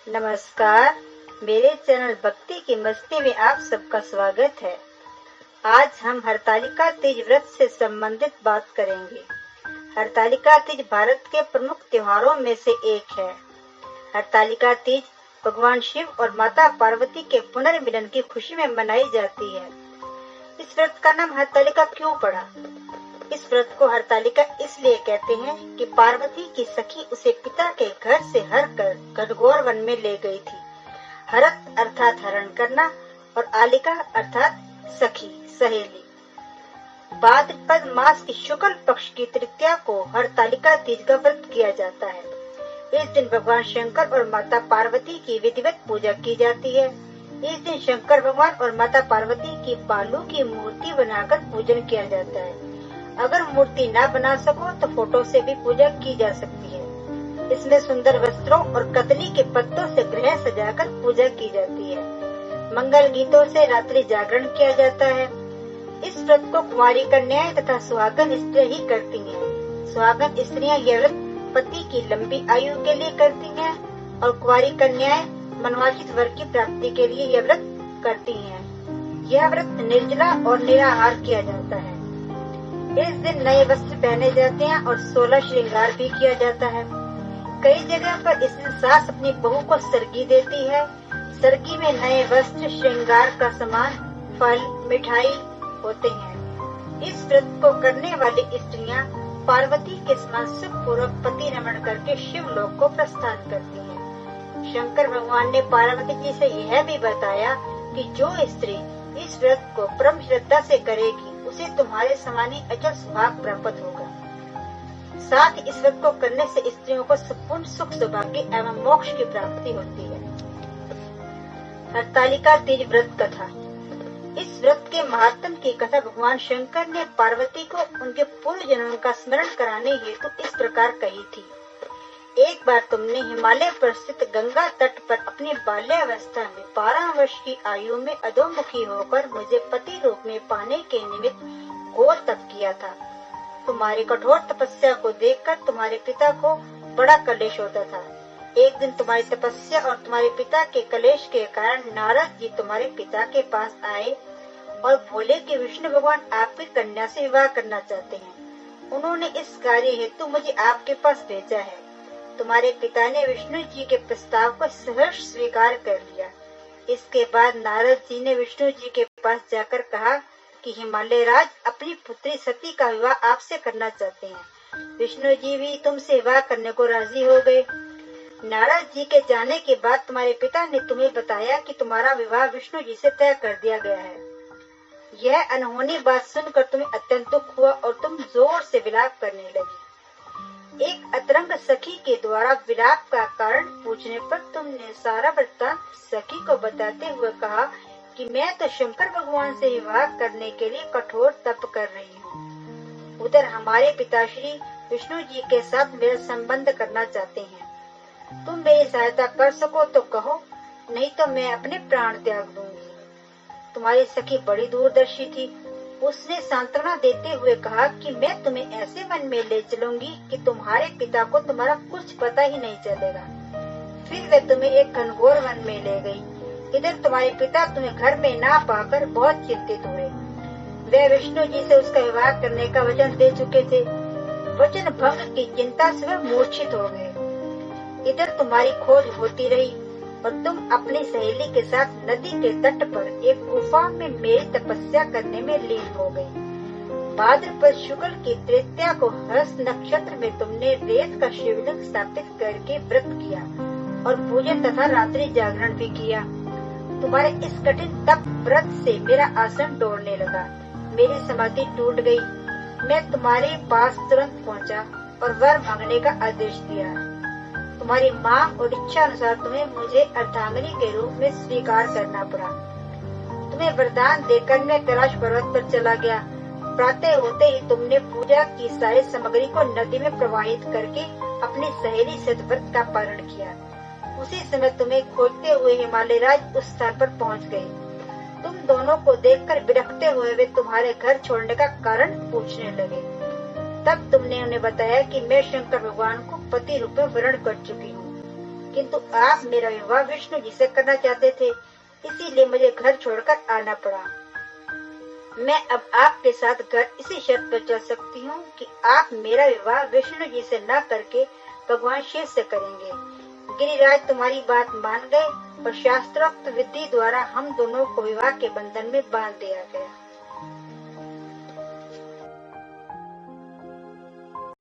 नमस्कार, मेरे चैनल भक्ति की मस्ती में आप सबका स्वागत है। आज हम हरतालिका तीज व्रत से संबंधित बात करेंगे। हरतालिका तीज भारत के प्रमुख त्योहारों में से एक है। हरतालिका तीज भगवान शिव और माता पार्वती के पुनर्मिलन की खुशी में मनाई जाती है। इस व्रत का नाम हरतालिका क्यों पड़ा? इस व्रत को हरतालिका इसलिए कहते हैं कि पार्वती की सखी उसे पिता के घर से हर कर घनघोर वन में ले गई थी। हरत अर्थात हरण करना और आलिका अर्थात सखी, सहेली। भाद्रपद मास की शुक्ल पक्ष की तृतीया को हरतालिका तीज का व्रत किया जाता है। इस दिन भगवान शंकर और माता पार्वती की विधिवत पूजा की जाती है। इस दिन शंकर भगवान और माता पार्वती की बालू की मूर्ति बनाकर पूजन किया जाता है। अगर मूर्ति न बना सको तो फोटो से भी पूजा की जा सकती है। इसमें सुंदर वस्त्रों और कदली के पत्तों से गृह सजाकर पूजा की जाती है। मंगल गीतों से रात्रि जागरण किया जाता है। इस व्रत को कुंवारी कन्याएं तथा सुहागन स्त्रियां ही करती हैं। सुहागन स्त्रियां यह व्रत पति की लंबी आयु के लिए करती हैं और कुंवारी कन्याएं मनवांछित वर की प्राप्ति के लिए यह व्रत करती हैं। यह व्रत निर्जला और निराहार किया जाता है। इस दिन नए वस्त्र पहने जाते हैं और 16 श्रृंगार भी किया जाता है। कई जगह पर इस दिन सास अपनी बहू को सरगी देती है। सरगी में नए वस्त्र, श्रृंगार का सामान, फल, मिठाई होते हैं। इस व्रत को करने वाली स्त्रियां पार्वती के समान सुखपूर्वक पति रमण करके शिवलोक को प्रस्थान करती हैं। शंकर भगवान ने पार्वती जी से यह भी बताया कि जो स्त्री इस व्रत को परम श्रद्धा से करेगी उसे तुम्हारे समान ही अचल सुभाग प्राप्त होगा। साथ ही इस व्रत को करने से स्त्रियों को संपूर्ण सुख सौभाग्य एवं मोक्ष की प्राप्ति होती है। हरतालिका तीज व्रत कथा। इस व्रत के महात्म की कथा भगवान शंकर ने पार्वती को उनके पूर्व जन्म का स्मरण कराने हेतु इस प्रकार कही थी। एक बार तुमने हिमालय पर स्थित गंगा तट पर अपनी बाल्यावस्था में 12 वर्ष की आयु में अधोमुखी होकर मुझे पति रूप में पाने के निमित्त घोर तप किया था। तुम्हारी कठोर तपस्या को देखकर तुम्हारे पिता को बड़ा कलेश होता था। एक दिन तुम्हारी तपस्या और तुम्हारे पिता के कलेश के कारण नारद जी तुम्हारे पिता के पास आए और बोले कि विष्णु भगवान आपकी कन्या से विवाह करना चाहते हैं। उन्होंने इस कार्य हेतु मुझे आपके पास भेजा है। तुम्हारे पिता ने विष्णु जी के प्रस्ताव को सहर्ष स्वीकार कर लिया। इसके बाद नारद जी ने विष्णु जी के पास जाकर कहा कि हिमालय राज अपनी पुत्री सती का विवाह आपसे करना चाहते हैं। विष्णु जी भी तुमसे विवाह करने को राजी हो गए। नारद जी के जाने के बाद तुम्हारे पिता ने तुम्हें बताया कि तुम्हारा विवाह विष्णु जी से तय कर दिया गया है। यह अनहोनी बात सुनकर तुम्हें अत्यंत दुख हुआ और तुम जोर से विलाप करने लगी। एक अतरंग सखी के द्वारा विलाप का कारण पूछने पर तुमने सारा वृत्तांत सखी को बताते हुए कहा कि मैं तो शंकर भगवान से विवाह करने के लिए कठोर तप कर रही हूँ। उधर हमारे पिताश्री विष्णु जी के साथ मेरा संबंध करना चाहते हैं। तुम मेरी सहायता कर सको तो कहो, नहीं तो मैं अपने प्राण त्याग दूंगी। तुम्हारी सखी बड़ी दूरदर्शी थी। उसने सांत्वना देते हुए कहा कि मैं तुम्हें ऐसे वन में ले चलूंगी कि तुम्हारे पिता को तुम्हारा कुछ पता ही नहीं चलेगा। फिर वे तुम्हें एक घनघोर वन में ले गई। इधर तुम्हारे पिता तुम्हें घर में ना पाकर बहुत चिंतित हुए। वे विष्णु जी से उसका विवाह करने का वचन दे चुके थे। वचन भंग की चिंता से वे मूर्छित हो गए। इधर तुम्हारी खोज होती रही और तुम अपनी सहेली के साथ नदी के तट पर एक गुफा में मेरी तपस्या करने में लीन हो गई। भाद्रपद शुक्ल की तृतीया को हस्त नक्षत्र में तुमने रेत का शिवलिंग स्थापित करके व्रत किया और पूजन तथा रात्रि जागरण भी किया। तुम्हारे इस कठिन तप व्रत से मेरा आसन डोलने लगा। मेरी समाधि टूट गई। मैं तुम्हारे पास तुरंत पहुंचा और वर मांगने का आदेश दिया। तुम्हारी मांग और इच्छा अनुसार तुम्हें मुझे अर्धांगिनी के रूप में स्वीकार करना पड़ा। तुम्हें वरदान देकर मैं कैलाश पर्वत पर चला गया। प्रातः होते ही तुमने पूजा की सारी सामग्री को नदी में प्रवाहित करके अपनी सहेली से व्रत का पालन किया। उसी समय तुम्हें खोजते हुए हिमालय राज उस स्थान पर पहुंच गए। तुम दोनों को देखकर विरक्ते हुए वे तुम्हारे घर छोड़ने का कारण पूछने लगे। तब तुमने उन्हें बताया कि मैं शंकर भगवान को पति रूप में वर्ण कर चुकी हूँ। किंतु आप मेरा विवाह विष्णु जी से करना चाहते थे, इसीलिए मुझे घर छोड़कर आना पड़ा। मैं अब आपके साथ घर इसी शर्त पर चल सकती हूँ कि आप मेरा विवाह विष्णु जी से न करके भगवान शिव से करेंगे। गिरिराज तुम्हारी बात मान गए और शास्त्रोक्त विधि द्वारा हम दोनों को विवाह के बंधन में बांध दिया गया।